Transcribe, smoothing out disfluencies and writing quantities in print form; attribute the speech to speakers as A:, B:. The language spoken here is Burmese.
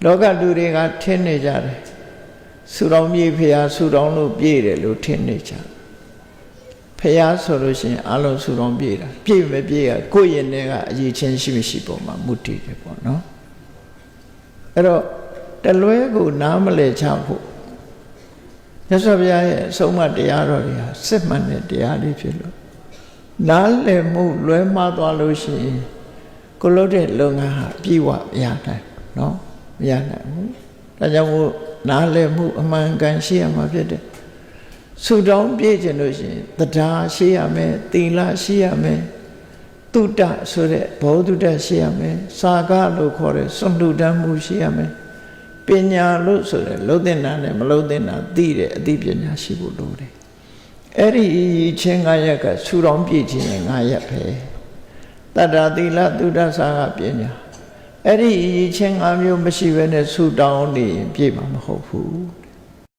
A: လောကလူတွေကထင်နေကြတယ်ဆူတောင်းပြေးဖရာဆူတောင်းလို့ပြေးတယ်လို့ထင်နေကြဖရာဆိုလို့ရှိရင်အလုံးဆူတောင်းပြေးတာပြေးမပြေးရကိုယ့်ရင်ထဲကအရေးချင်းရှိမရှိပုံမှာမူတည်တယ်ပေါ့နော်အဲ့တော့တလွဲကိုနားမလဲချဖို့မြတ်စွာဘုရားရဲ့အဆုံးအမတရားတော်တွေဟာစစ်မှန်တဲ့တရားတွေဖြစ်လို့နားလည်မှုလွဲမှားသွားလို့ရှိရင်ကိုလုပ်တဲ့လုပ်ငန်းဟာပြေဝမရနိုင်နော်မရနိုင်ဘူးဒါကြောင့်မို့နားလည်မှုအမှန်ကန်ရှိရမှာဖြစ်တယ်ဆူတောင်းပြည့်ခြင်းလို့ရှိရင်တရားရှိရမယ်သီလရှိရမယ်တုတ္တဆိုတဲ့ဘောဓုတ္တရှိရမယ်စာကလို့ခေါ်တဲ့စွန့်လူတမ်းမှုရှိရမယ်ပညာလို့ဆိုတဲ့လုံးသင်တာနဲ့မလုံးသင်တာသိတဲ့အသိပညာရှိဖို့လိုတယ်အဲ့ဒီချင်း၅ရက်ကဆူတောင်းပြည့်ခြင်း၅ရက်ပဲတတ္တသီလတုတ္တစာကပညာအဲ့ဒီချင်း၅မျိုးမရှိဘဲနဲ့ဆူတောင်းနေပြည့်မှာမဟုတ်ဘူး